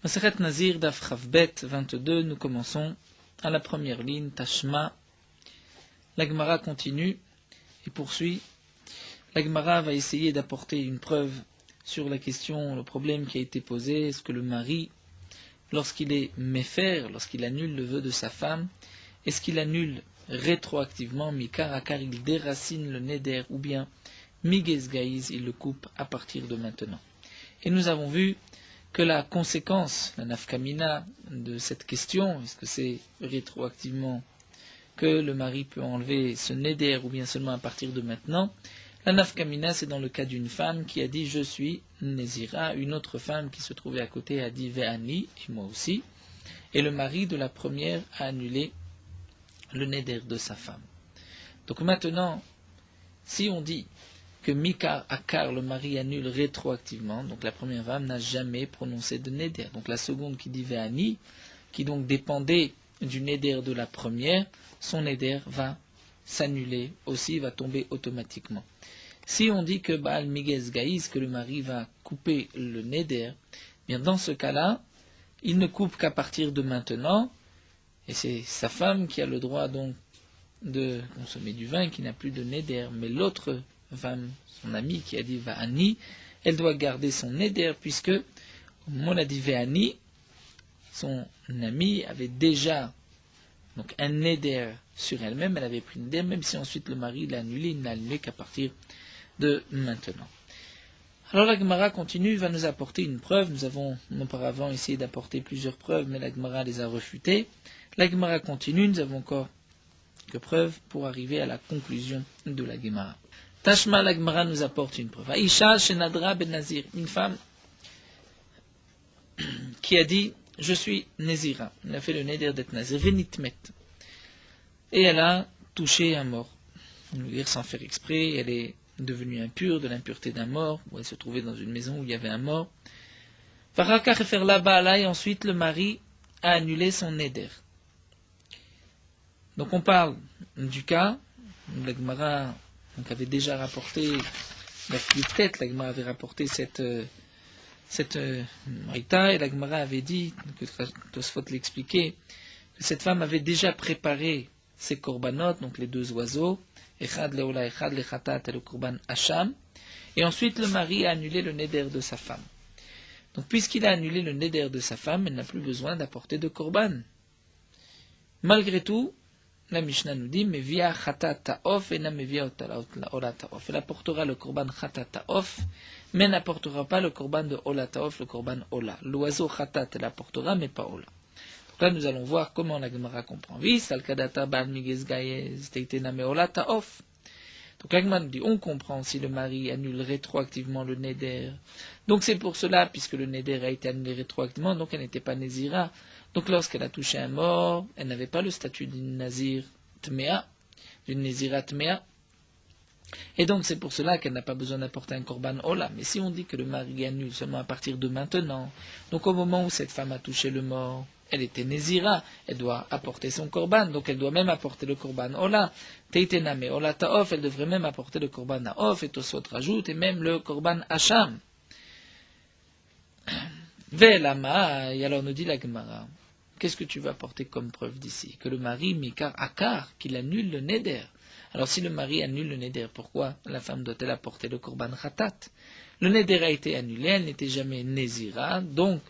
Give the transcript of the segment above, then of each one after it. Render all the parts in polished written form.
Masechet Nazir Daf Chavbet 22, nous commençons à la première ligne, Tashma. La Gemara continue et poursuit. La Gemara va essayer d'apporter une preuve sur la question, le problème qui a été posé. Est-ce que le mari, lorsqu'il est méfer, lorsqu'il annule le vœu de sa femme, est-ce qu'il annule rétroactivement, mikar akar, il déracine le neder, ou bien migez gaïz, il le coupe à partir de maintenant. Et nous avons vu que la conséquence, la nafkamina de cette question, est-ce que c'est rétroactivement que le mari peut enlever ce neder ou bien seulement à partir de maintenant, la nafkamina c'est dans le cas d'une femme qui a dit je suis nézira, une autre femme qui se trouvait à côté a dit ve'ani, et moi aussi, et le mari de la première a annulé le neder de sa femme. Donc maintenant, si on dit que Mikar Akar, le mari, annule rétroactivement, donc la première femme n'a jamais prononcé de neder. Donc la seconde qui dit Ve'ani, qui donc dépendait du neder de la première, son neder va s'annuler aussi, va tomber automatiquement. Si on dit que Baal Migez Gaïz, que le mari va couper le neder, bien dans ce cas-là, il ne coupe qu'à partir de maintenant, et c'est sa femme qui a le droit donc de consommer du vin, qui n'a plus de neder, mais l'autre femme, son amie qui a dit Va'ani, elle doit garder son neder, puisque, au moment où on a dit Va'ani, son amie avait déjà donc un neder sur elle-même, elle avait pris un neder, même si ensuite le mari l'a annulé, il n'a annulé qu'à partir de maintenant. Alors la Gemara continue, va nous apporter une preuve. Nous avons auparavant essayé d'apporter plusieurs preuves, mais la Gemara les a refutées. La Gemara continue, nous avons encore quelques preuves pour arriver à la conclusion de la Gemara. Tashma, la Gemara nous apporte une preuve. Aïcha Shenadra ben Nazir, une femme qui a dit je suis Nazira. Elle a fait le neder d'être Nazir, Venitmet. Et elle a touché un mort. On veut dire sans faire exprès, elle est devenue impure, de l'impureté d'un mort, où elle se trouvait dans une maison où il y avait un mort. Faraka refaire là-bas, et ensuite le mari a annulé son neder. Donc on parle du cas, la Gemara donc avait déjà rapporté, la Gemara avait rapporté cette Maïta, et la Gemara avait dit, que Tosfot l'expliquait, que cette femme avait déjà préparé ses korbanot, donc les deux oiseaux, Echad leola, Echad lechatat et le korban Hacham, et ensuite le mari a annulé le neder de sa femme. Donc puisqu'il a annulé le neder de sa femme, elle n'a plus besoin d'apporter de korban. Malgré tout, la Mishnah nous dit, mais via chatat ta'of et na mevia ola ta'of. Elle apportera le korban chatat ta'of, mais n'apportera pas le korban de ola ta'of, le korban ola. L'oiseau chatat, elle apportera, mais pas ola. Donc là, nous allons voir comment la Gemara comprend. Vis, al-kadata bal migez gayez, teitena me ola ta'of. Donc la Gemara nous dit, on comprend si le mari annule rétroactivement le neder. Donc c'est pour cela, puisque le neder a été annulé rétroactivement, donc elle n'était pas nézira. Donc lorsqu'elle a touché un mort, elle n'avait pas le statut d'une nazir tmea, d'une nézira tmea. Et donc c'est pour cela qu'elle n'a pas besoin d'apporter un korban ola. Mais si on dit que le mari annule seulement à partir de maintenant, donc au moment où cette femme a touché le mort, elle était nézira, elle doit apporter son korban, donc elle doit même apporter le korban ola. Teitena me ola ta'of, elle devrait même apporter le korban ha'of, et Tosfot rajoute, et même le korban hacham. Ve'lama, et alors nous dit la Gemara, qu'est-ce que tu vas apporter comme preuve d'ici? Que le mari, mikar akar, qu'il annule le neder. Alors si le mari annule le neder, pourquoi la femme doit-elle apporter le korban khatat? Le neder a été annulé, elle n'était jamais nézira, donc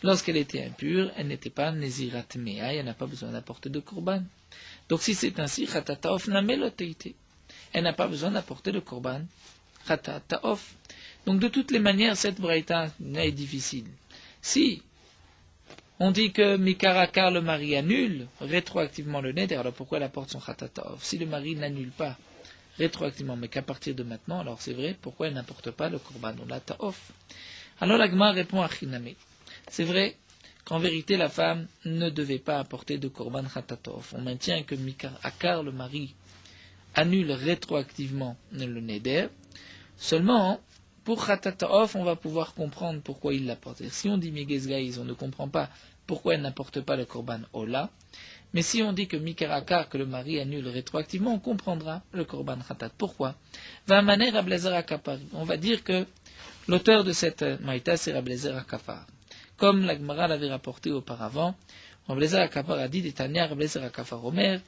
lorsqu'elle était impure, elle n'était pas nézira tmea, elle n'a pas besoin d'apporter de korban. Donc si c'est ainsi, khatat of nameloteite. Elle n'a pas besoin d'apporter le korban khatat of. Donc de toutes les manières, cette braïta est difficile. Si on dit que Mikarakar, le mari, annule rétroactivement le neder, alors pourquoi elle apporte son khatata'of? Si le mari n'annule pas rétroactivement, mais qu'à partir de maintenant, alors c'est vrai, pourquoi elle n'apporte pas le korban ola ta'of? Alors la Gemara répond à Chiname. C'est vrai qu'en vérité, la femme ne devait pas apporter de korban khatata'of. On maintient que Mikarakar, le mari, annule rétroactivement le neder. Seulement, pour Khatata'of, on va pouvoir comprendre pourquoi il l'apporte. Si on dit Migez Gaïz, on ne comprend pas pourquoi elle n'apporte pas le korban Ola. Mais si on dit que Mikarakar, que le mari annule rétroactivement, on comprendra le korban Khatat. Pourquoi? On va dire que l'auteur de cette maïta, c'est Rablezer Akafar. comme la Gemara l'avait rapporté auparavant. Rabbi Eliezer HaKafar a dit, Détania, Rabbi Eliezer HaKafar Omer, Rabbi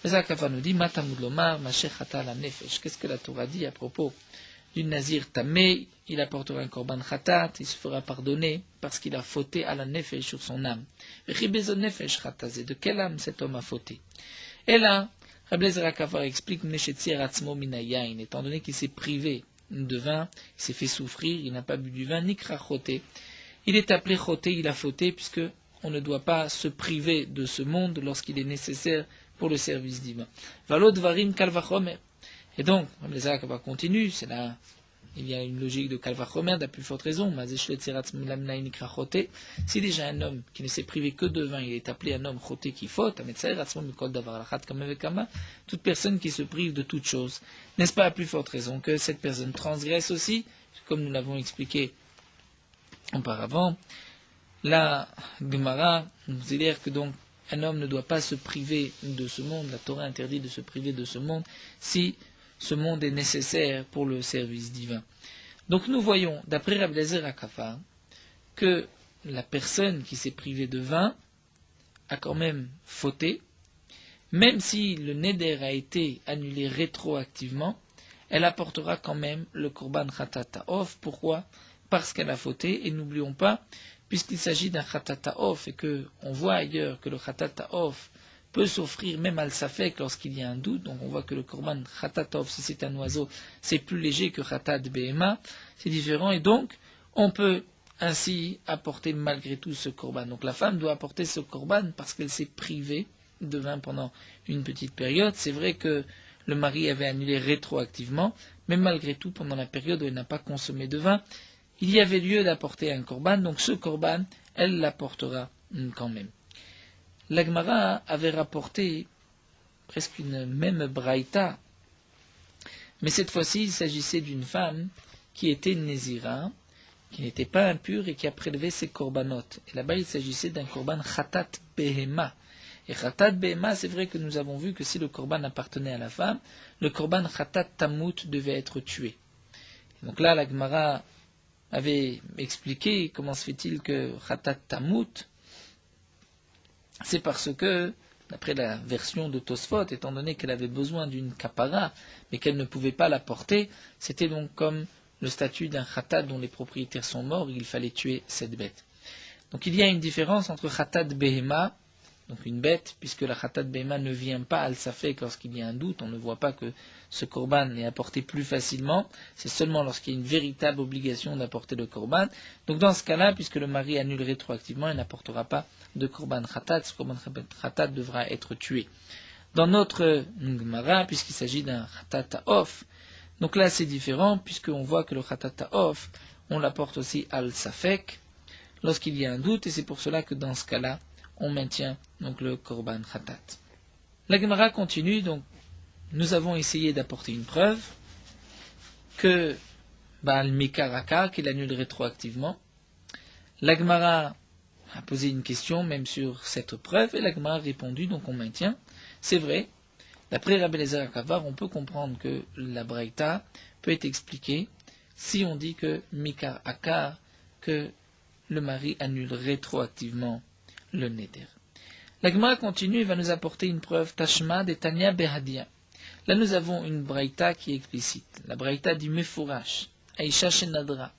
Eliezer HaKafar nous dit, Matamud Lomar, Masher Chata la Nefesh. Qu'est-ce que la Torah dit à propos du Nazir Tamé? Il apportera un korban Khatat, il se fera pardonner parce qu'il a fauté à la Nefesh sur son âme. Vechibezon Nefesh Khatazé, de quelle âme cet homme a fauté? Et là, Rabbi Eliezer HaKafar explique, Meshetzir Atzmo Minayain, étant donné qu'il s'est privé de vin, il s'est fait souffrir, il n'a pas bu du vin, Nikra Choté. Il est appelé Choté, il a fauté, puisque on ne doit pas se priver de ce monde lorsqu'il est nécessaire pour le service divin. Valod Varim Kalvachomer. Et donc, Rabbi Eliezer HaKafar continue, c'est là, il y a une logique de Kalvachomer, d'à plus forte raison, si déjà un homme qui ne s'est privé que de vin, il est appelé un homme Choté qui faute, toute personne qui se prive de toute chose, n'est-ce pas à plus forte raison que cette personne transgresse aussi, comme nous l'avons expliqué auparavant. La Gemara nous dit que donc un homme ne doit pas se priver de ce monde, la Torah interdit de se priver de ce monde si ce monde est nécessaire pour le service divin. Donc nous voyons, d'après Rabbi Eliezer HaKafar, que la personne qui s'est privée de vin a quand même fauté, même si le neder a été annulé rétroactivement, elle apportera quand même le korban Khatat Ta'of. Pourquoi? Parce qu'elle a fauté, et n'oublions pas, puisqu'il s'agit d'un Khatat Ta'of, et qu'on voit ailleurs que le Khatat Ta'of peut s'offrir même al safek lorsqu'il y a un doute, donc on voit que le korban Khatat Ta'of, si c'est un oiseau, c'est plus léger que Khatat Behema, c'est différent, et donc on peut ainsi apporter malgré tout ce korban. Donc la femme doit apporter ce korban parce qu'elle s'est privée de vin pendant une petite période. C'est vrai que le mari avait annulé rétroactivement, mais malgré tout, pendant la période où elle n'a pas consommé de vin, il y avait lieu d'apporter un korban, donc ce korban, elle l'apportera quand même. La Gemara avait rapporté presque une même braïta, mais cette fois-ci, il s'agissait d'une femme qui était nézira, qui n'était pas impure et qui a prélevé ses corbanotes. Et là-bas, il s'agissait d'un korban Khatat Behema. Et Khatat Behema, c'est vrai que nous avons vu que si le korban appartenait à la femme, le korban Khatat Tamut devait être tué. Et donc là, la Gemara avait expliqué comment se fait-il que Khatat Tamut, c'est parce que, d'après la version de Tosfot, étant donné qu'elle avait besoin d'une kapara, mais qu'elle ne pouvait pas la porter, c'était donc comme le statut d'un khatat dont les propriétaires sont morts, il fallait tuer cette bête. Donc il y a une différence entre khatat behema, donc une bête, puisque la khatat behema ne vient pas al safek lorsqu'il y a un doute, on ne voit pas que ce korban est apporté plus facilement, c'est seulement lorsqu'il y a une véritable obligation d'apporter le korban. Donc dans ce cas-là, puisque le mari annule rétroactivement, il n'apportera pas de korban khatat, ce korban khatat devra être tué. Dans notre Gemara, puisqu'il s'agit d'un khatat ta'of, donc là c'est différent, puisqu'on voit que le khatat ta'of, on l'apporte aussi al safek, lorsqu'il y a un doute, et c'est pour cela que dans ce cas-là, on maintient donc le korban khatat. La Gemara continue, donc nous avons essayé d'apporter une preuve que Baal Mikaraka, qu'il annule rétroactivement. La Gemara a posé une question même sur cette preuve, et la Gemara a répondu, donc on maintient. C'est vrai, d'après Rabbi Eliezer HaKafar, on peut comprendre que la Braïta peut être expliquée si on dit que Mikar Akar, que le mari annule rétroactivement le neder. La Gemara continue et va nous apporter une preuve Tashma de Tanya Behadia. Là nous avons une Braïta qui est explicite. La Braïta dit Mefourash, Aisha Shenadra.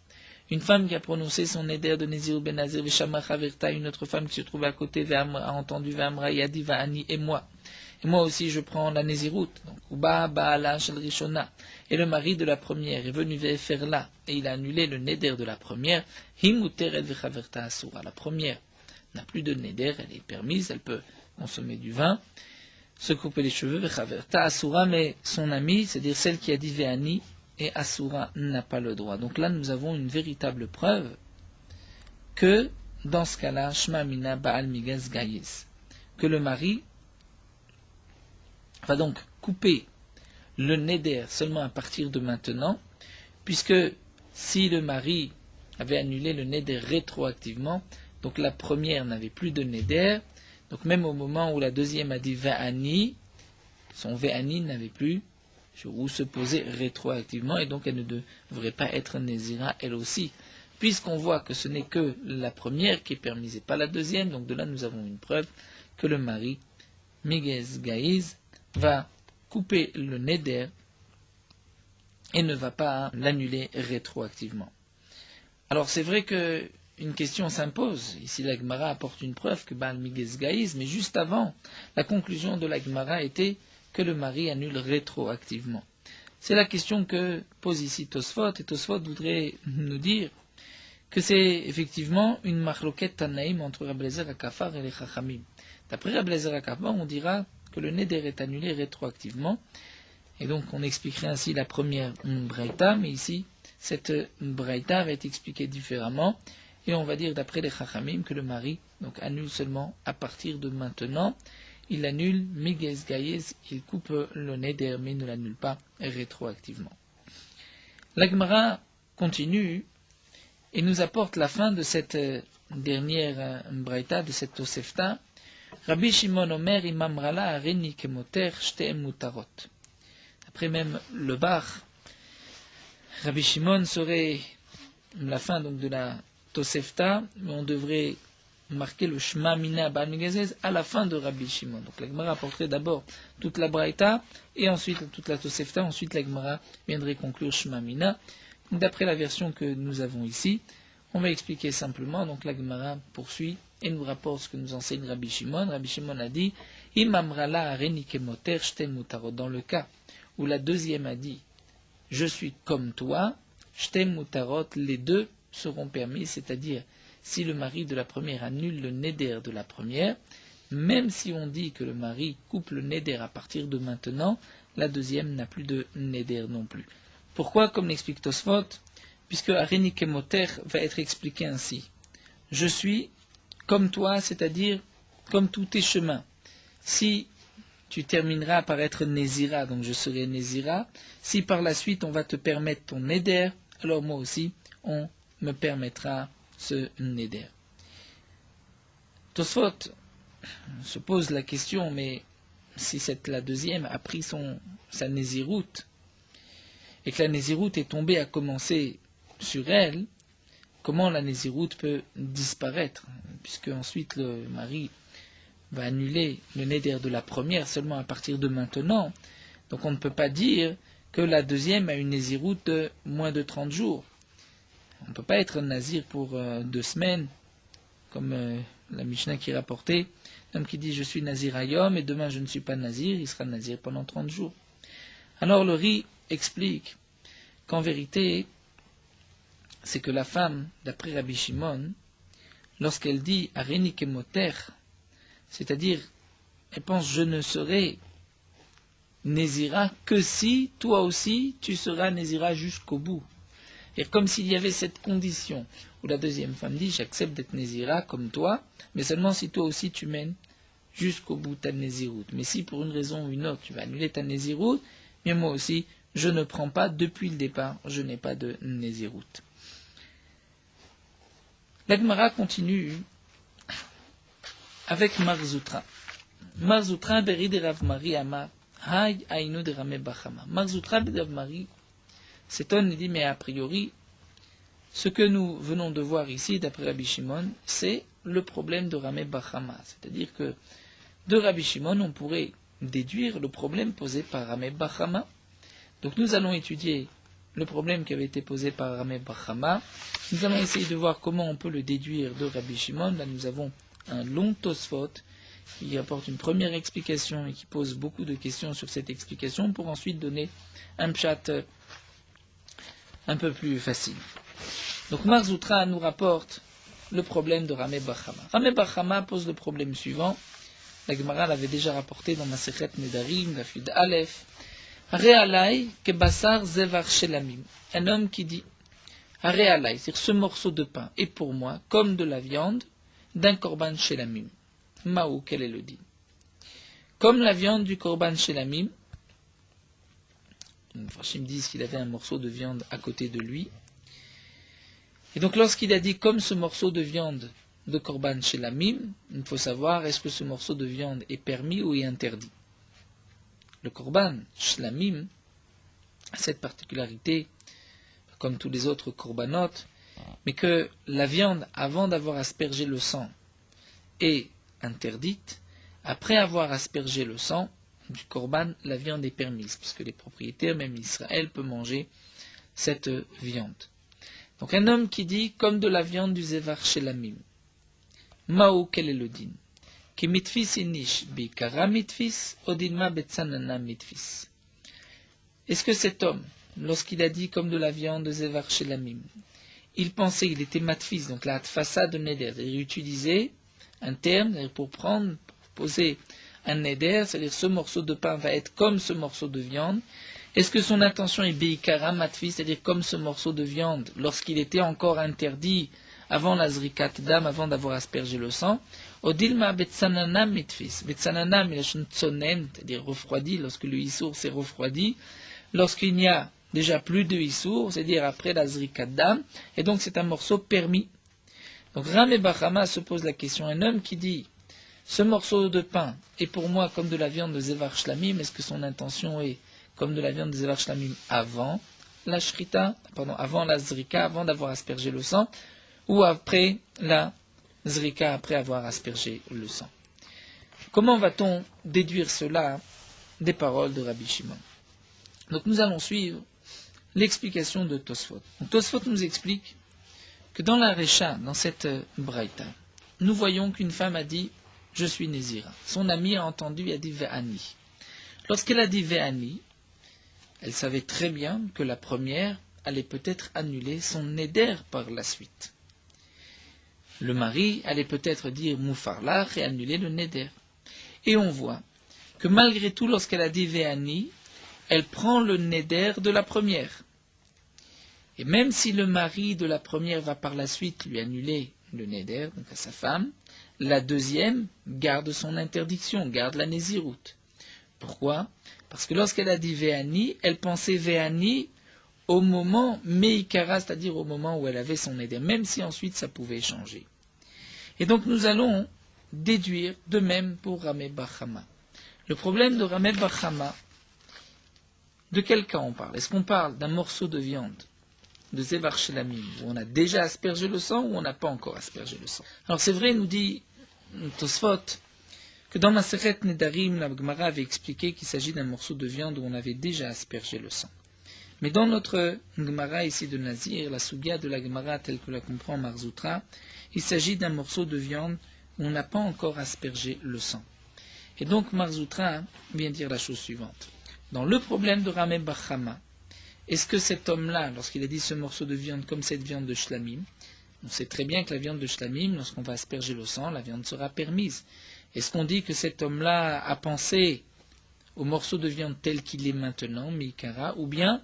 Une femme qui a prononcé son neder de Nézir ben Nazir, Veshama Chaverta, une autre femme qui se trouvait à côté, a entendu Vamra, Yadi Va'ani, et moi. Et moi aussi je prends la Nézirout, donc Uba Baala Shel Rishona. Et le mari de la première est venu faire là, et il a annulé le neder de la première, Himuteret Vechaverta Asura. La première n'a plus de neder, elle est permise, elle peut consommer du vin, se couper les cheveux, Vechaverta Asura, mais son amie, c'est-à-dire celle qui a dit Ve'ani, et Asura n'a pas le droit. Donc là, nous avons une véritable preuve que, dans ce cas-là, Shma Mina Baal Migas Gayes, que le mari va donc couper le neder seulement à partir de maintenant, puisque si le mari avait annulé le neder rétroactivement, donc la première n'avait plus de neder, donc même au moment où la deuxième a dit Ve'ani, son Ve'ani n'avait plus où se poser rétroactivement, et donc elle ne devrait pas être nézira elle aussi, puisqu'on voit que ce n'est que la première qui est permise et pas la deuxième, donc de là nous avons une preuve que le mari, Migez Gaïz, va couper le neder et ne va pas l'annuler rétroactivement. Alors c'est vrai que une question s'impose. Ici la Gemara apporte une preuve que Baal Migez Gaïz, mais juste avant, la conclusion de la Gemara était que le mari annule rétroactivement. C'est la question que pose ici Tosfot, et Tosfot voudrait nous dire que c'est effectivement une marloquette Tanaïm entre Rabbi Eliezer Akafar et les Chachamim. D'après Rabbi Eliezer Akafar, on dira que le neder est annulé rétroactivement, et donc on expliquerait ainsi la première braïta, mais ici, cette braïta va être expliquée différemment, et on va dire d'après les Chachamim que le mari donc annule seulement à partir de maintenant. Il annule Migez Gaïez, il coupe le neder, mais ne l'annule pas rétroactivement. La Gemara continue et nous apporte la fin de cette dernière braïta, de cette Tosefta. Rabbi Shimon Omer imam rala areni kemoter shtem mutarot. Après même le bar, Rabbi Shimon serait la fin donc de la Tosefta, mais on devrait marquer le Shema Mina Baal Migazez à la fin de Rabbi Shimon. Donc la Gemara apporterait d'abord toute la Braïta et ensuite toute la Tosefta. Ensuite la Gemara viendrait conclure Shema Mina. D'après la version que nous avons ici, on va expliquer simplement. Donc la Gemara poursuit et nous rapporte ce que nous enseigne Rabbi Shimon. Rabbi Shimon a dit Imam rala areni kemoter shtem mutarot. Dans le cas où la deuxième a dit je suis comme toi, shtem mutarot, les deux seront permis, c'est-à-dire si le mari de la première annule le neder de la première, même si on dit que le mari coupe le neder à partir de maintenant, la deuxième n'a plus de neder non plus. Pourquoi? Comme l'explique Tosfot, puisque Areni Kemoter va être expliqué ainsi. Je suis comme toi, c'est-à-dire comme tous tes chemins. Si tu termineras par être Nézira, donc je serai Nézira, si par la suite on va te permettre ton neder, alors moi aussi on me permettra ce neder. Tosfot se pose la question, mais si la deuxième a pris sa nésiroute, et que la nésiroute est tombée à commencer sur elle, comment la nésiroute peut disparaître, puisque ensuite le mari va annuler le neder de la première seulement à partir de maintenant. Donc on ne peut pas dire que la deuxième a une nésiroute de moins de 30 jours. On ne peut pas être nazir pour 2 semaines, comme la Mishnah qui rapportait, l'homme qui dit je suis nazir ayom et demain je ne suis pas nazir, il sera nazir pendant 30 jours. Alors le Ri explique qu'en vérité, c'est que la femme, d'après Rabbi Shimon, lorsqu'elle dit Areni kemoter, c'est-à-dire elle pense je ne serai Nézira que si toi aussi tu seras Nézira jusqu'au bout. Et comme s'il y avait cette condition où la deuxième femme dit j'accepte d'être Nézira comme toi, mais seulement si toi aussi tu mènes jusqu'au bout ta Néziroute. Mais si pour une raison ou une autre tu vas annuler ta Néziroute, mais moi aussi je ne prends pas depuis le départ, je n'ai pas de Néziroute. La Gemara continue avec Marzoutra. Marzoutra beri de Rav Mari Amar Hay Ainu de Rame Bachama. Marzoutra de Rav Mari s'étonne et dit mais a priori ce que nous venons de voir ici d'après Rabbi Shimon c'est le problème de Rame Bachama. C'est-à-dire que de Rabbi Shimon on pourrait déduire le problème posé par Rame Bachama. Donc nous allons étudier le problème qui avait été posé par Rame Bachama. Nous allons essayer de voir comment on peut le déduire de Rabbi Shimon. Là nous avons un long Tosfot qui apporte une première explication et qui pose beaucoup de questions sur cette explication pour ensuite donner un pshat un peu plus facile. Donc Marzoutra nous rapporte le problème de Rame Bachama. Rame Bachama pose le problème suivant. La Gemara l'avait déjà rapporté dans Masechet Nedarim, la Fud Aleph. Réalai kebassar zevar shelamim. Un homme qui dit Réalai, c'est-à-dire ce morceau de pain est pour moi comme de la viande d'un korban shelamim. Maou, quel est le din? Comme la viande du korban shelamim, les Farshim disent qu'il avait un morceau de viande à côté de lui. Et donc lorsqu'il a dit comme ce morceau de viande de korban shelamim, il faut savoir est-ce que ce morceau de viande est permis ou est interdit. Le korban shlamim a cette particularité, comme tous les autres korbanot, mais que la viande, avant d'avoir aspergé le sang, est interdite, après avoir aspergé le sang du korban, la viande est permise, puisque les propriétaires, même Israël, peut manger cette viande. Donc un homme qui dit, comme de la viande du Zevar Shelamim, Mao, quel est le din? Ki mitfis inish bikara mitfis, odinma betsanana mitfis. Est-ce que cet homme, lorsqu'il a dit comme de la viande de Zevar Shelamim, il pensait, il était matfis, donc la façade de neder, il utilisait un terme pour prendre, pour poser un neder, c'est-à-dire ce morceau de pain va être comme ce morceau de viande. Est-ce que son intention est beikara matfis, c'est-à-dire comme ce morceau de viande, lorsqu'il était encore interdit avant la zrikat dam, avant d'avoir aspergé le sang? Odilma betsanana mitfis. Betsanana, c'est-à-dire refroidi, lorsque le issour s'est refroidi, lorsqu'il n'y a déjà plus de issour, c'est-à-dire après la zrikat dam, et donc c'est un morceau permis. Donc Ram et Bachama se pose la question, un homme qui dit, ce morceau de pain est pour moi comme de la viande de Zevar Shlamim, est-ce que son intention est comme de la viande de Zevar Shlamim avant la shrita, avant la zrika, avant d'avoir aspergé le sang, ou après la zrika, après avoir aspergé le sang? Comment va-t-on déduire cela des paroles de Rabbi Shimon? Donc nous allons suivre l'explication de Tosfot. Donc, Tosfot nous explique que dans la Recha, dans cette braïta, nous voyons qu'une femme a dit « Je suis Nézira ». Son ami a entendu et a dit « Ve'ani ». Lorsqu'elle a dit « Ve'ani », elle savait très bien que la première allait peut-être annuler son néder par la suite. Le mari allait peut-être dire « Moufarlach » et annuler le néder. Et on voit que malgré tout, lorsqu'elle a dit « Ve'ani », elle prend le néder de la première. Et même si le mari de la première va par la suite lui annuler le néder, donc à sa femme, la deuxième garde son interdiction, garde la nésiroute. Pourquoi? Parce que lorsqu'elle a dit Ve'ani, elle pensait Ve'ani au moment Meikara, c'est-à-dire au moment où elle avait son néder, même si ensuite ça pouvait changer. Et donc nous allons déduire de même pour Rameh bar Chama. Le problème de Rameh bar Chama, de quel cas on parle? Est-ce qu'on parle d'un morceau de viande de Zevar Shelamim, où on a déjà aspergé le sang ou on n'a pas encore aspergé le sang? Alors c'est vrai, nous dit Tosfot, que dans Maseret Nedarim, la Gemara avait expliqué qu'il s'agit d'un morceau de viande où on avait déjà aspergé le sang. Mais dans notre Gemara ici de Nazir, la Sugia de la Gemara telle que la comprend Marzoutra, il s'agit d'un morceau de viande où on n'a pas encore aspergé le sang. Et donc Marzoutra vient dire la chose suivante. Dans le problème de Rameh bar Chama, est-ce que cet homme-là, lorsqu'il a dit ce morceau de viande comme cette viande de Shlamim, on sait très bien que la viande de Shlamim, lorsqu'on va asperger le sang, la viande sera permise. Est-ce qu'on dit que cet homme-là a pensé au morceau de viande tel qu'il est maintenant, Mikara, ou bien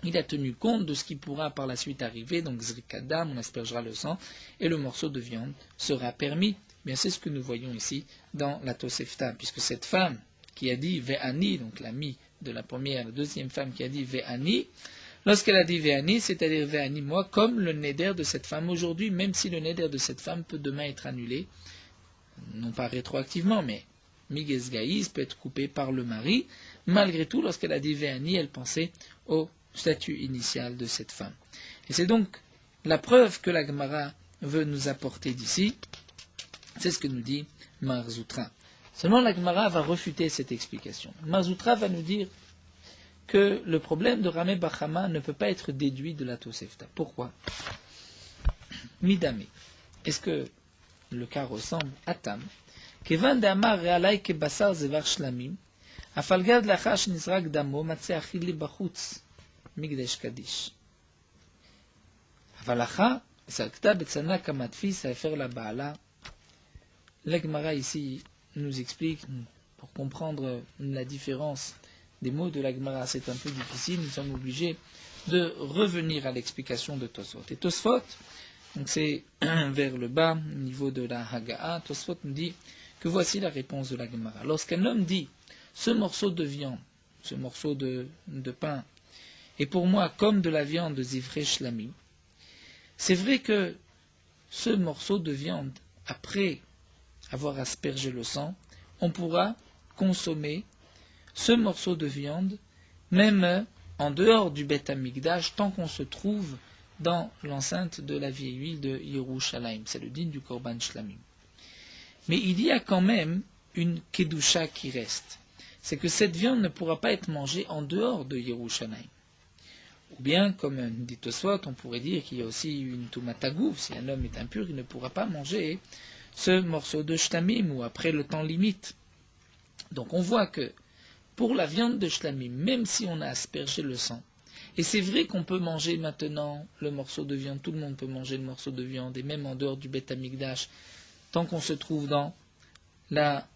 il a tenu compte de ce qui pourra par la suite arriver, donc Zrikadam, on aspergera le sang, et le morceau de viande sera permis? Bien, c'est ce que nous voyons ici dans la Tosefta, puisque cette femme qui a dit Ve'ani, donc l'ami de la première, la deuxième femme qui a dit Ve'ani, lorsqu'elle a dit Ve'ani, c'est-à-dire Ve'ani moi, comme le néder de cette femme aujourd'hui, même si le néder de cette femme peut demain être annulé, non pas rétroactivement, mais Miges Gaïs peut être coupé par le mari, malgré tout, lorsqu'elle a dit Ve'ani, elle pensait au statut initial de cette femme. Et c'est donc la preuve que la Gemara veut nous apporter d'ici, c'est ce que nous dit Marzoutra. Seulement la Gemara va refuter cette explication. Marzoutra va nous dire que le problème de Rameh bar Chama ne peut pas être déduit de la Tosefta. Pourquoi? Midame. Est-ce que le cas ressemble à Tam? Kevan d'Amar realai ke basar zevar shlamim, afalgad lachash nizrak damo matse achili bachutz migdash kadish. Avalacha zakta betzana kamatfi safer la baala. La Gemara ici nous explique, pour comprendre la différence des mots de la Gemara, c'est un peu difficile, nous sommes obligés de revenir à l'explication de Tosfot. Et Tosfot, donc c'est vers le bas, au niveau de la Haga'a, Tosfot nous dit que voici la réponse de la Gemara. Lorsqu'un homme dit, ce morceau de viande, ce morceau de pain, est pour moi comme de la viande de Zivrei Shlami, c'est vrai que ce morceau de viande, après avoir aspergé le sang, on pourra consommer ce morceau de viande, même en dehors du Beth Amikdash, tant qu'on se trouve dans l'enceinte de la vieille ville de Yerushalayim. C'est le din du Korban Shlamim. Mais il y a quand même une kedusha qui reste. C'est que cette viande ne pourra pas être mangée en dehors de Yerushalayim. Ou bien, comme dit Tosfot, on pourrait dire qu'il y a aussi une tumatagouv. Si un homme est impur, il ne pourra pas manger ce morceau de shlamim ou après le temps limite. Donc on voit que pour la viande de shlamim, même si on a aspergé le sang, et c'est vrai qu'on peut manger maintenant le morceau de viande, tout le monde peut manger le morceau de viande, et même en dehors du Beth Amikdash, tant qu'on se trouve dans la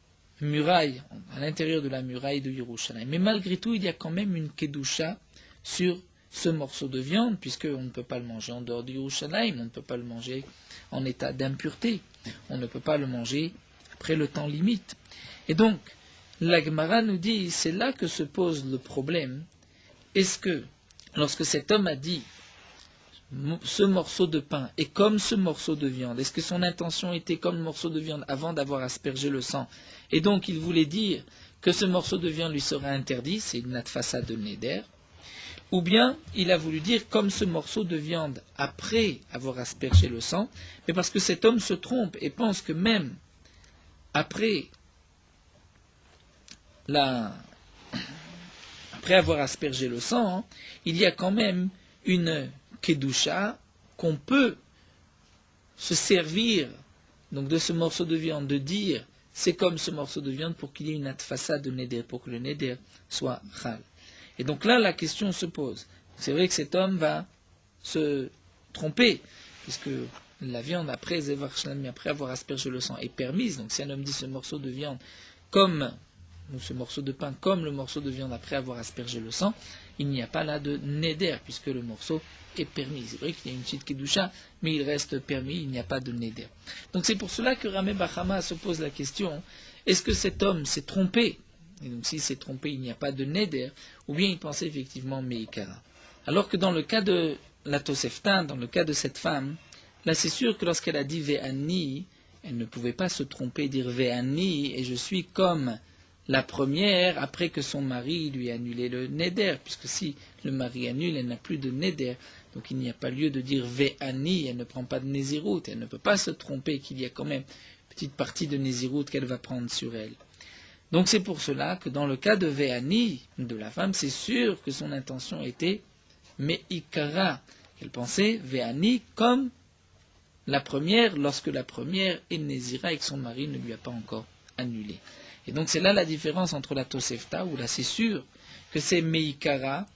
muraille, à l'intérieur de la muraille de Yerushalayim. Mais malgré tout, il y a quand même une kedusha sur ce morceau de viande, puisqu'on ne peut pas le manger en dehors de Yerushalayim, on ne peut pas le manger en état d'impureté, on ne peut pas le manger après le temps limite. Et donc, la Gemara nous dit, c'est là que se pose le problème. Est-ce que, lorsque cet homme a dit, ce morceau de pain est comme ce morceau de viande, est-ce que son intention était comme le morceau de viande avant d'avoir aspergé le sang, et donc il voulait dire que ce morceau de viande lui sera interdit, c'est une natfasa de Neder, ou bien il a voulu dire comme ce morceau de viande après avoir aspergé le sang, mais parce que cet homme se trompe et pense que même après avoir aspergé le sang, il y a quand même une kedusha qu'on peut se servir donc de ce morceau de viande, de dire c'est comme ce morceau de viande pour qu'il y ait une atfasa de neder, pour que le neder soit chal. Et donc là, la question se pose. C'est vrai que cet homme va se tromper, puisque la viande après avoir aspergé le sang est permise. Donc si un homme dit ce morceau de viande comme, ou ce morceau de pain comme le morceau de viande après avoir aspergé le sang, il n'y a pas là de neder, puisque le morceau est permis. C'est vrai qu'il y a une petite kedusha, mais il reste permis, il n'y a pas de neder. Donc c'est pour cela que Ramé Bachama se pose la question, est-ce que cet homme s'est trompé? Et donc s'il s'est trompé, il n'y a pas de neder, ou bien il pensait effectivement meikara. Alors que dans le cas de la Tosefta, dans le cas de cette femme, là c'est sûr que lorsqu'elle a dit ve'ani, elle ne pouvait pas se tromper et dire ve'ani, et je suis comme la première après que son mari lui a annulé le neder, puisque si le mari annule, elle n'a plus de neder, donc il n'y a pas lieu de dire ve'ani, elle ne prend pas de nézirut, elle ne peut pas se tromper qu'il y a quand même une petite partie de nézirut qu'elle va prendre sur elle. Donc c'est pour cela que dans le cas de ve'ani, de la femme, c'est sûr que son intention était me'ikara, qu'elle pensait ve'ani comme la première, lorsque la première est nézira et que son mari ne lui a pas encore annulé. Et donc c'est là la différence entre la Tosefta, où là c'est sûr que c'est Meikara,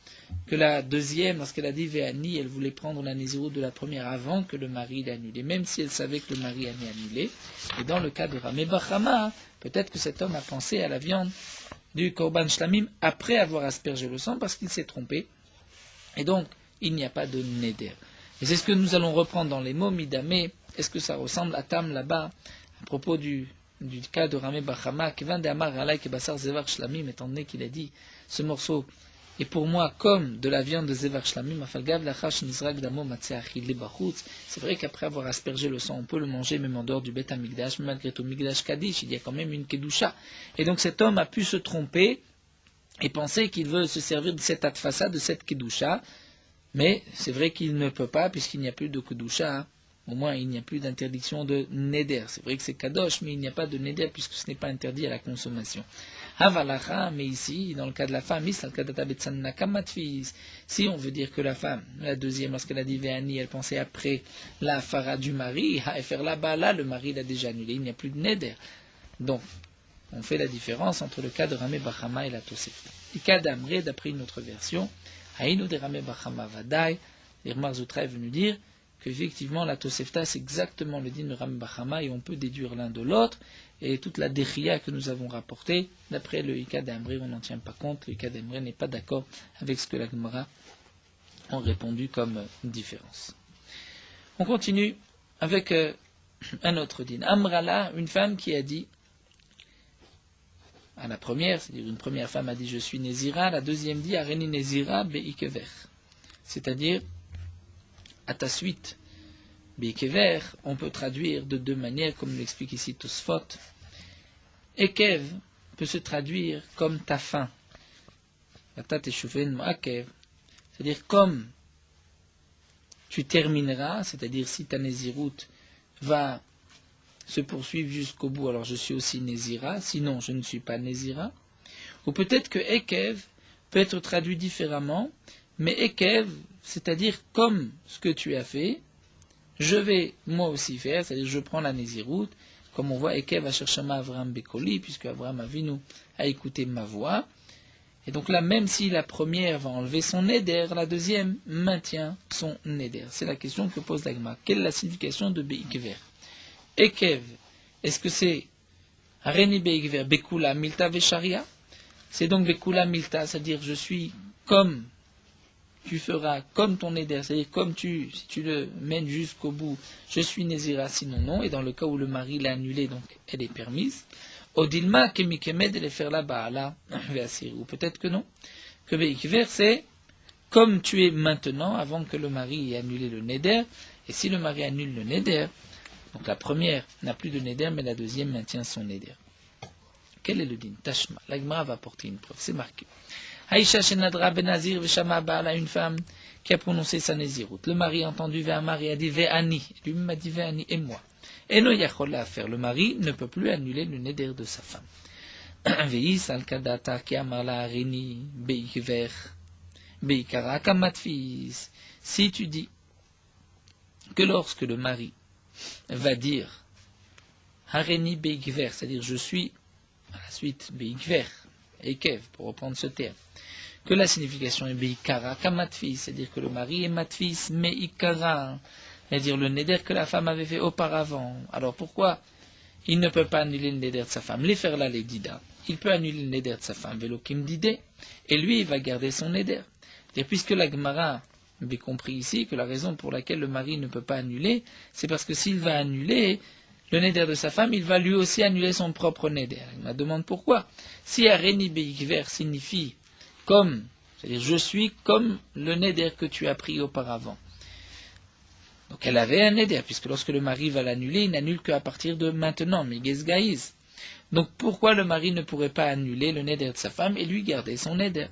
que la deuxième, lorsqu'elle a dit Ve'ani, elle voulait prendre la Nézirut de la première avant que le mari l'ait annulé, même si elle savait que le mari allait annulé. Et dans le cas de Ramé Bachama, peut-être que cet homme a pensé à la viande du Korban Shlamim après avoir aspergé le sang parce qu'il s'est trompé. Et donc, il n'y a pas de Neder. Et c'est ce que nous allons reprendre dans les mots Midame. Est-ce que ça ressemble à Tam là-bas, à propos du cas de Ramé Bachama, étant donné qu'il a dit ce morceau est pour moi comme de la viande de Zevar Shlamim, c'est vrai qu'après avoir aspergé le sang, on peut le manger même en dehors du Beth Amikdash, mais malgré tout, Migdash Kaddish, il y a quand même une Kedusha. Et donc cet homme a pu se tromper et penser qu'il veut se servir de cette atfasa, de cette Kedusha, mais c'est vrai qu'il ne peut pas, puisqu'il n'y a plus de Kedusha. Au moins, il n'y a plus d'interdiction de neder. C'est vrai que c'est kadosh, mais il n'y a pas de neder puisque ce n'est pas interdit à la consommation. Havalacha, mais ici, dans le cas de la femme, si on veut dire que la femme, la deuxième, lorsqu'elle a dit ve'ani, elle pensait après la fara du mari, faire là-bas, là, le mari l'a déjà annulé, il n'y a plus de neder. Donc, on fait la différence entre le cas de Ramé Bachama et la Tosefta. Le cas d'Amré, d'après une autre version, Haïnou de Ramé Bachama Vadai, l'Irmar Zoutra est venu dire qu'effectivement la Tosefta c'est exactement le din de Ramé Bachama et on peut déduire l'un de l'autre, et toute la Dechia que nous avons rapportée, d'après le Ika d'Amré, on n'en tient pas compte, le Ika d'Amré n'est pas d'accord avec ce que la Gemara a répondu comme différence. On continue avec un autre din. Amrala, une femme qui a dit, à la première, c'est-à-dire une première femme a dit je suis Nézira, la deuxième dit Areni Nézira Beikever, c'est-à-dire à ta suite. Beikever, on peut traduire de deux manières, comme l'explique ici Tosfot. Ekev peut se traduire comme ta faim. C'est-à-dire comme tu termineras, c'est-à-dire si ta Néziroute va se poursuivre jusqu'au bout, alors je suis aussi Nézira, sinon je ne suis pas Nézira. Ou peut-être que Ekev peut être traduit différemment, mais Ekev, c'est-à-dire comme ce que tu as fait, je vais moi aussi faire, c'est-à-dire je prends la Néziroute, comme on voit Ekev a cherché ma Avraham Bekoli, puisque Avraham Avinu a écouté ma voix. Et donc là, même si la première va enlever son Neder, la deuxième maintient son Neder. C'est la question que pose l'Agma. Quelle est la signification de Beikver? Ekev, est-ce que c'est Areni Beikver, Bekula Milta Vesharia? C'est donc Bekula Milta, c'est-à-dire je suis comme tu feras, comme ton Neder, c'est-à-dire comme si tu le mènes jusqu'au bout, je suis Nézira, sinon non, et dans le cas où le mari l'a annulé, donc elle est permise. Odilma Kemikemed et faire là-bas, là, ou peut-être que non, que Beikver c'est comme tu es maintenant, avant que le mari ait annulé le Neder, et si le mari annule le Neder, donc la première n'a plus de Neder, mais la deuxième maintient son Neder. Quel est le din? Tashma. L'Agmara va apporter une preuve, c'est marqué. Haïcha Shenadra Benazir Veshama Baala, une femme qui a prononcé sa Néziroute. Le mari a entendu Ve'amar et a dit Ve'ani. Lui-même a dit Ve'ani et moi. Et no yachola à faire. Le mari ne peut plus annuler le Neder de sa femme. Ve'is al-kadata ki amala arini beikver beikara kamatfis. Si tu dis que lorsque le mari va dire Hareni beikver, c'est-à-dire je suis à la suite beikver, ekev, pour reprendre ce terme, que la signification est beikara kamatfis, c'est-à-dire que le mari est matfis, mais ikara, c'est-à-dire le neder que la femme avait fait auparavant. Alors pourquoi il ne peut pas annuler le neder de sa femme? Les faire là, les dida. Il peut annuler le neder de sa femme, velokim didé, et lui, il va garder son neder. Et puisque la Gemara avait compris ici que la raison pour laquelle le mari ne peut pas annuler, c'est parce que s'il va annuler le neder de sa femme, il va lui aussi annuler son propre neder. Il me demande pourquoi. Si Areni Beikver signifie comme, c'est-à-dire je suis comme le neder que tu as pris auparavant. Donc elle avait un neder, puisque lorsque le mari va l'annuler, il n'annule qu'à partir de maintenant, mais Gaïs. Donc pourquoi le mari ne pourrait pas annuler le neder de sa femme et lui garder son neder?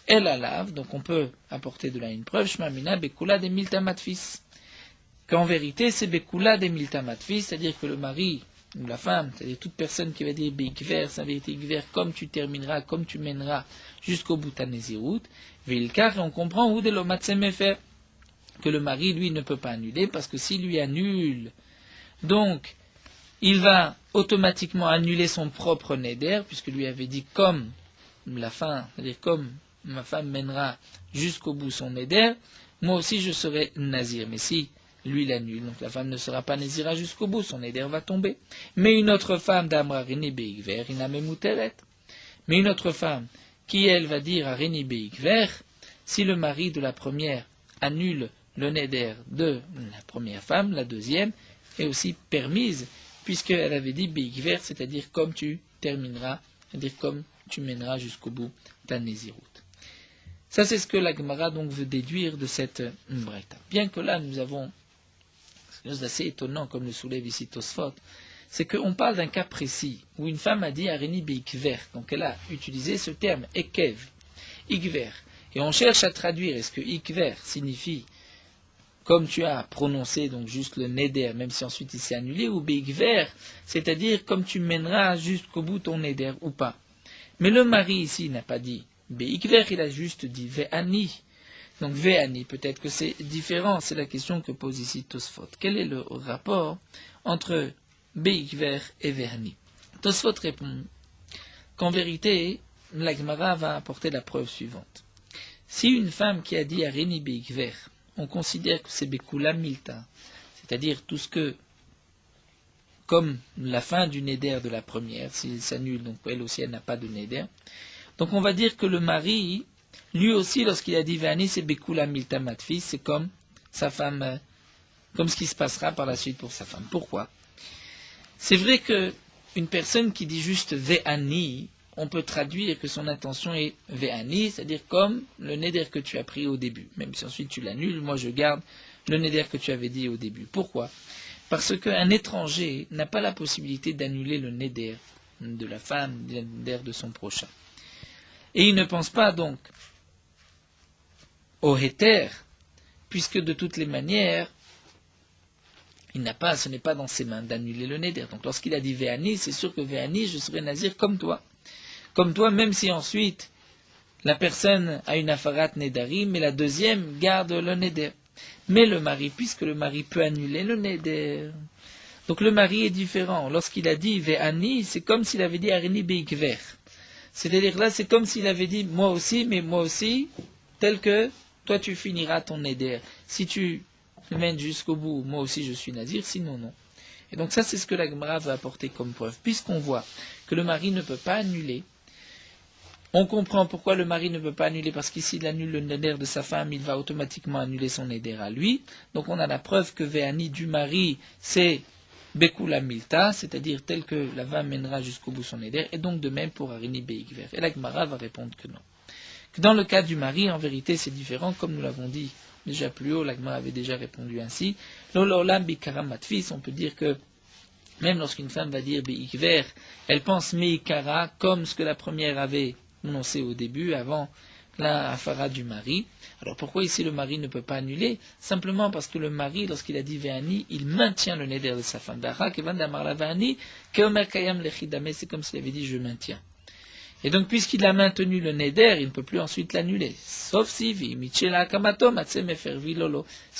Elle la lave, donc on peut apporter de là une preuve, Shmamina Bekula de Miltamatfis. Qu'en vérité, c'est Bekula de Miltamatfis, c'est-à-dire que le mari ou la femme, c'est-à-dire toute personne qui va dire Beikver, ça veut dire Gver, comme tu termineras, comme tu mèneras jusqu'au bout de ta Nézirut, Vilkar, et on comprend où de l'Omatsemefer, que le mari, lui, ne peut pas annuler, parce que s'il lui annule, donc, il va automatiquement annuler son propre Neder, puisque lui avait dit comme la fin, c'est-à-dire comme ma femme mènera jusqu'au bout son Neder, moi aussi je serai Nazir. Mais si lui l'annule, donc la femme ne sera pas Nazira jusqu'au bout, son Neder va tomber. Mais une autre femme d'Amrarini Beikver, Inamemuteret. Mais une autre femme qui, elle, va dire à Réni Beikver, si le mari de la première annule le Neder de la première femme, la deuxième est aussi permise, puisqu'elle avait dit Beikver, c'est-à-dire comme tu termineras, c'est-à-dire comme tu mèneras jusqu'au bout ta Nézirut. Ça, c'est ce que la Gemara donc veut déduire de cette Braïta. Bien que là, nous avons quelque chose d'assez étonnant, comme le soulève ici Tosfot, c'est qu'on parle d'un cas précis, où une femme a dit Areni Beikver, donc elle a utilisé ce terme, Ekev, Ikver, et on cherche à traduire, est-ce que Ikver signifie, comme tu as prononcé donc juste le Neder, même si ensuite il s'est annulé, ou Beikver, c'est-à-dire comme tu mèneras jusqu'au bout ton Neder, ou pas. Mais le mari ici n'a pas dit Beikver, il a juste dit Ve'ani. Donc Ve'ani, peut-être que c'est différent, c'est la question que pose ici Tosfot. Quel est le rapport entre Beikver et Ve'ani? Tosfot répond qu'en vérité, la Gemara va apporter la preuve suivante. Si une femme qui a dit Areni Beikver, on considère que c'est Bekula Milta, c'est-à-dire tout ce que, comme la fin du Neder de la première, s'il s'annule, donc elle aussi elle n'a pas de Neder, donc on va dire que le mari, lui aussi, lorsqu'il a dit Ve'ani, c'est Bekula Milta Matfis, c'est comme sa femme, comme ce qui se passera par la suite pour sa femme. Pourquoi? C'est vrai que une personne qui dit juste Ve'ani, on peut traduire que son intention est Ve'ani, c'est-à-dire comme le Neder que tu as pris au début. Même si ensuite tu l'annules, moi je garde le Neder que tu avais dit au début. Pourquoi? Parce qu'un étranger n'a pas la possibilité d'annuler le Neder de la femme, le Neder de son prochain. Et il ne pense pas donc au Héter puisque de toutes les manières, ce n'est pas dans ses mains d'annuler le neder. Donc lorsqu'il a dit Ve'ani, c'est sûr que Ve'ani, je serai nazir comme toi. Comme toi, même si ensuite la personne a une afarat nedarim, mais la deuxième garde le neder. Mais le mari, puisque le mari peut annuler le neder. Donc le mari est différent. Lorsqu'il a dit Ve'ani, c'est comme s'il avait dit Arini beikver. C'est-à-dire là, c'est comme s'il avait dit moi aussi, mais moi aussi, tel que toi tu finiras ton neder. Si tu le mènes jusqu'au bout, moi aussi je suis nazir, sinon non. Et donc ça, c'est ce que la Gemara va apporter comme preuve. Puisqu'on voit que le mari ne peut pas annuler, on comprend pourquoi le mari ne peut pas annuler, parce qu'ici il annule le neder de sa femme, il va automatiquement annuler son neder à lui. Donc on a la preuve que Ve'ani du mari, c'est Bekula Milta, c'est-à-dire tel que la femme mènera jusqu'au bout son neder, et donc de même pour Arini Beikver. Et la Gemara va répondre que non. Que dans le cas du mari, en vérité, c'est différent, comme nous l'avons dit déjà plus haut, la Gemara avait déjà répondu ainsi. L'ololam bikaram matfis, on peut dire que même lorsqu'une femme va dire Beikver, elle pense Meikara, comme ce que la première avait annoncé au début, avant la afara du mari. Alors pourquoi ici le mari ne peut pas annuler? Simplement parce que le mari, lorsqu'il a dit Ve'ani, il maintient le neder de sa femme. C'est comme s'il avait dit je maintiens. Et donc puisqu'il a maintenu le neder, il ne peut plus ensuite l'annuler. Sauf si si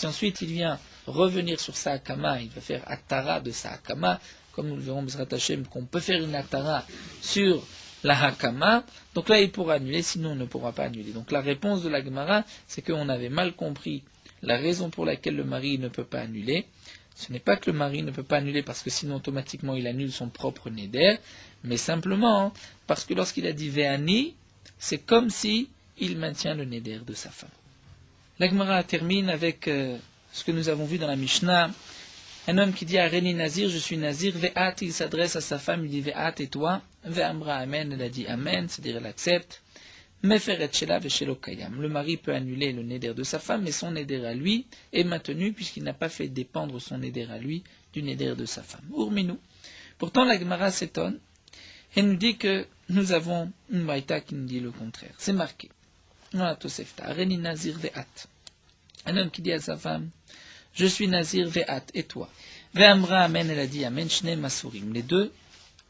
ensuite il vient revenir sur sa akama, il va faire atara de sa akama, comme nous le verrons Bezrat Hashem, qu'on peut faire une atara sur la hakama, donc là il pourra annuler, sinon on ne pourra pas annuler. Donc la réponse de la Gemara, c'est qu'on avait mal compris la raison pour laquelle le mari ne peut pas annuler. Ce n'est pas que le mari ne peut pas annuler parce que sinon automatiquement il annule son propre neder, mais simplement parce que lorsqu'il a dit Ve'ani, c'est comme si il maintient le neder de sa femme. La Gemara termine avec ce que nous avons vu dans la Mishnah. Un homme qui dit à Reni Nazir, je suis Nazir, Ve'at, il s'adresse à sa femme, il dit Ve'at et toi, Ve'amra Amen, elle a dit Amen, c'est-à-dire elle accepte. Meferet Shela Ve'shelo Kayam. Le mari peut annuler le neder de sa femme, mais son neder à lui est maintenu puisqu'il n'a pas fait dépendre son neder à lui du neder de sa femme. Urminou. Pourtant, la Gemara s'étonne et nous dit que nous avons une braïta qui nous dit le contraire. C'est marqué. Voilà, Tosefta. Reni Nazir Ve'at. Un homme qui dit à sa femme, je suis Nazir Ve'at, et toi. Ve'amra Amen, elle a dit Amen, Shneim Asurim. Les deux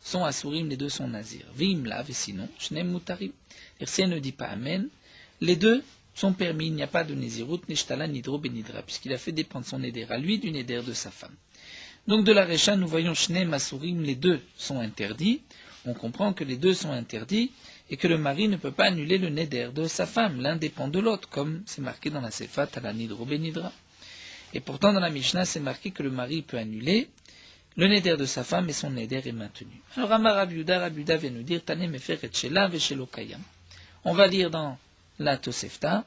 sont Asurim, les deux sont Nazir. Ve'imlav, et sinon, Shneim Mutarim. Et si elle ne dit pas Amen, les deux sont permis, il n'y a pas de Nézirut, Neshtala, Nidro, Benidra, puisqu'il a fait dépendre son éder à lui du néder de sa femme. Donc de la Récha, nous voyons Shneim Asurim, les deux sont interdits. On comprend que les deux sont interdits et que le mari ne peut pas annuler le néder de sa femme. L'un dépend de l'autre, comme c'est marqué dans la Sefat, à la Nidro, Benidra. Et pourtant, dans la Mishnah, c'est marqué que le mari peut annuler le neder de sa femme et son neder est maintenu. Alors, Amar Rabiuda vient nous dire Tanem Efer et Shela Veshelo Kayam. On va lire dans la Tosefta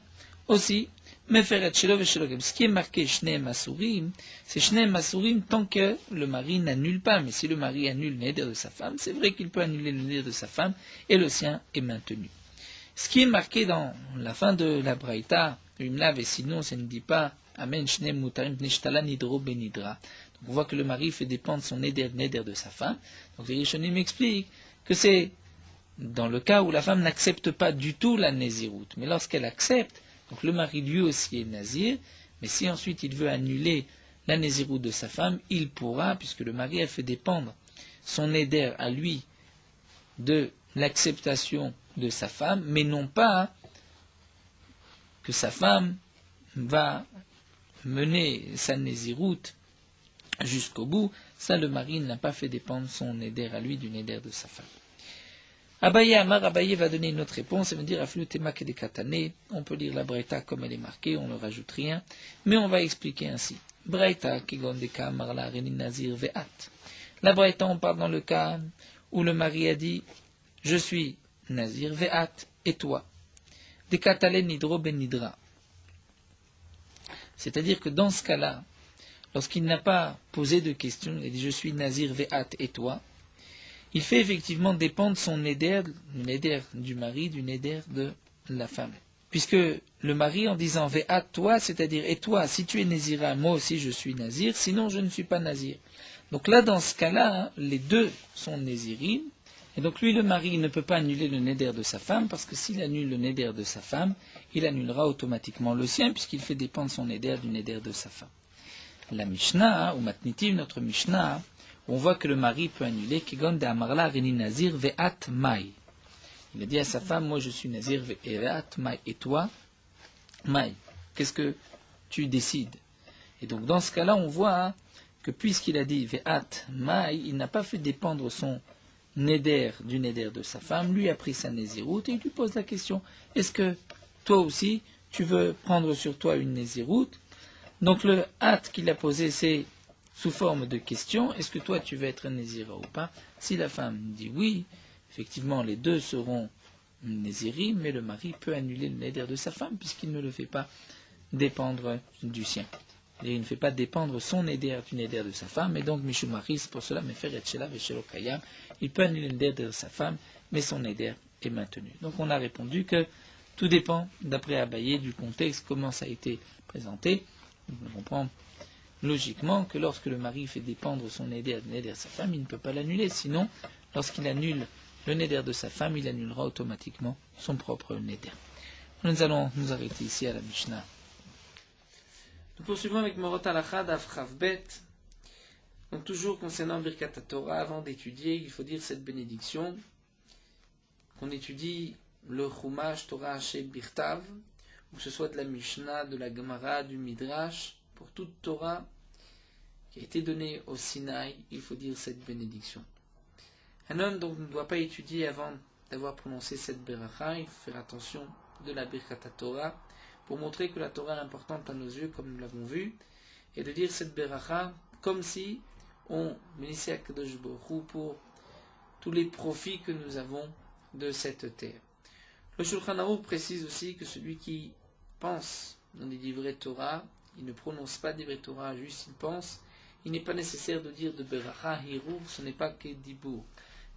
aussi Mefer et Shelo Veshelo Kayam. Ce qui est marqué Shneim Asurim, c'est Shneim Asurim tant que le mari n'annule pas. Mais si le mari annule le neder de sa femme, c'est vrai qu'il peut annuler le neder de sa femme et le sien est maintenu. Ce qui est marqué dans la fin de la Braïta, Umlav et sinon, ça ne dit pas Amen, Shneim Mutarim, Neshtala, Nidro, Benidra. Donc on voit que le mari fait dépendre son neder de sa femme. Donc les Rishonim m'expliquent que c'est dans le cas où la femme n'accepte pas du tout la Néziroute. Mais lorsqu'elle accepte, donc le mari lui aussi est Nazir, mais si ensuite il veut annuler la Néziroute de sa femme, il pourra, puisque le mari a fait dépendre son neder à lui de l'acceptation de sa femme, mais non pas que sa femme va mener sa Néziroute jusqu'au bout. Ça, le mari n'a pas fait dépendre son neder à lui du neder de sa femme. Abaye Amar, Abaye va donner une autre réponse, il va dire Aflu Temak de Katane. On peut lire la Braïta comme elle est marquée, on ne rajoute rien, mais on va expliquer ainsi. Braïta, Kigon de Kamar, la Renin Nazir Ve'at. La Braïta, on parle dans le cas où le mari a dit je suis Nazir Ve'at, et toi. De Katale Nidro Ben Nidra. C'est-à-dire que dans ce cas-là, lorsqu'il n'a pas posé de question, il a dit je suis Nazir Ve'at, et toi, il fait effectivement dépendre son neder, le neder du mari, du neder de la femme. Puisque le mari, en disant Ve'at, toi, c'est-à-dire et toi, si tu es Nazira, moi aussi je suis Nazir, sinon je ne suis pas Nazir. Donc là, dans ce cas-là, les deux sont Nazirim, Et donc lui, le mari, ne peut pas annuler le neder de sa femme, parce que s'il annule le neder de sa femme, il annulera automatiquement le sien, puisqu'il fait dépendre son neder du neder de sa femme. La Mishnah, ou Matnitim, notre Mishnah, on voit que le mari peut annuler Kegon de Amarla Reni Nazir Ve'at Mai. Il a dit à sa femme, moi je suis Nazir Ve'at Mai. Et toi, Mai, qu'est-ce que tu décides? Et donc dans ce cas-là, on voit que puisqu'il a dit Ve'at Mai, il n'a pas fait dépendre son neder du neder de sa femme, lui a pris sa néziroute et il lui pose la question, est-ce que toi aussi tu veux prendre sur toi une néziroute? Donc le hâte qu'il a posé, c'est sous forme de question, est-ce que toi tu veux être un nézira ou pas? Si la femme dit oui, effectivement les deux seront nézirim, mais le mari peut annuler le neder de sa femme puisqu'il ne le fait pas dépendre du sien. Et il ne fait pas dépendre son neder du neder de sa femme, et donc Mishum Mari, c'est pour cela, il peut annuler le neder de sa femme, mais son neder est maintenu. Donc on a répondu que tout dépend, d'après Abaye, du contexte, comment ça a été présenté. On comprend logiquement que lorsque le mari fait dépendre son neder du neder de sa femme, il ne peut pas l'annuler, sinon, lorsqu'il annule le neder de sa femme, il annulera automatiquement son propre neder. Nous allons nous arrêter ici à la Mishnah. Nous poursuivons avec Morot Halakha Daf Chav Bet. Donc toujours concernant Birkat Torah, avant d'étudier, il faut dire cette bénédiction qu'on étudie le Chumash Torah Hashem Birtav, ou que ce soit de la Mishnah, de la Gemara, du Midrash, pour toute Torah qui a été donnée au Sinaï, il faut dire cette bénédiction. Un homme donc ne doit pas étudier avant d'avoir prononcé cette Beracha, il faut faire attention de la Birkat Torah, pour montrer que la Torah est importante à nos yeux, comme nous l'avons vu, et de dire cette Beracha comme si on bénissait Akadosh Baruch Hu pour tous les profits que nous avons de cette terre. Le Shulchan Aruch précise aussi que celui qui pense dans des livrets Torah, il ne prononce pas des livrets Torah, juste il pense, il n'est pas nécessaire de dire de Beracha Hirur, ce n'est pas que Dibour.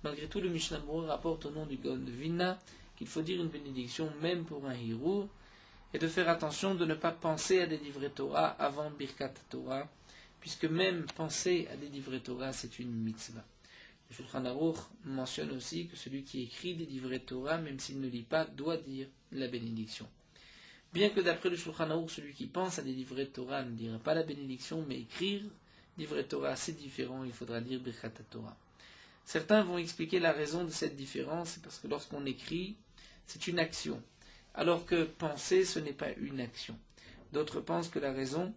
Malgré tout, le Mishnah Berurah rapporte au nom du Gaon de Vilna qu'il faut dire une bénédiction même pour un Hirur, et de faire attention de ne pas penser à des livrets Torah avant Birkat Torah, puisque même penser à des livrets Torah, c'est une mitzvah. Le Shulchan Aruch mentionne aussi que celui qui écrit des livrets Torah, même s'il ne lit pas, doit dire la bénédiction. Bien que d'après le Shulchan Aruch, celui qui pense à des livrets Torah ne dira pas la bénédiction, mais écrire livret Torah, c'est différent, il faudra dire Birkat Torah. Certains vont expliquer la raison de cette différence, c'est parce que lorsqu'on écrit, c'est une action, alors que penser, ce n'est pas une action. D'autres pensent que la raison,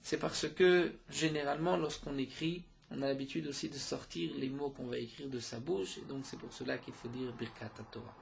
c'est parce que, généralement, lorsqu'on écrit, on a l'habitude aussi de sortir les mots qu'on va écrire de sa bouche, et donc c'est pour cela qu'il faut dire Birkat Torah.